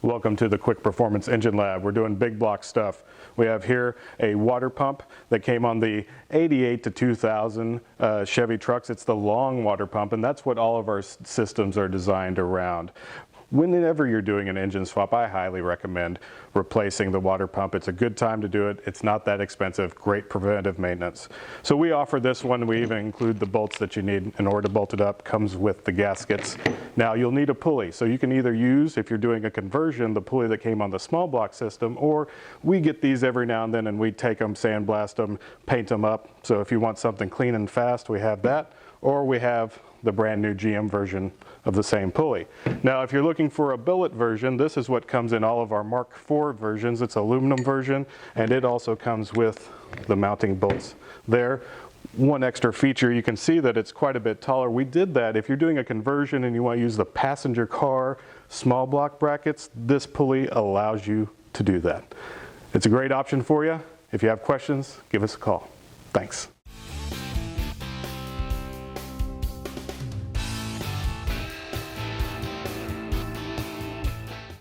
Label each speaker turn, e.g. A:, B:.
A: Welcome to the Kwik Performance Engine Lab. We're doing big block stuff. We have here a water pump that came on the 88 to 2000 Chevy trucks. It's the long water pump, and that's what all of our systems are designed around. Whenever you're doing an engine swap, I highly recommend replacing the water pump. It's a good time to do it. It's not that expensive. Great preventive maintenance. So we offer this one. We even include the bolts that you need in order to bolt it up. Comes with the gaskets. Now you'll need a pulley. So you can either use, if you're doing a conversion, the pulley that came on the small block system, or we get these every now and then and we take them, sandblast them, paint them up. So if you want something clean and fast, we have that. Or we have the brand new GM version of the same pulley. Now if you're looking for a billet version, this is what comes in all of our Mark IV versions. It's aluminum version, and it also comes with the mounting bolts there. One extra feature, you can see that it's quite a bit taller. We did that. If you're doing a conversion and you want to use the passenger car small block brackets, this pulley allows you to do that. It's a great option for you. If you have questions, give us a call. Thanks.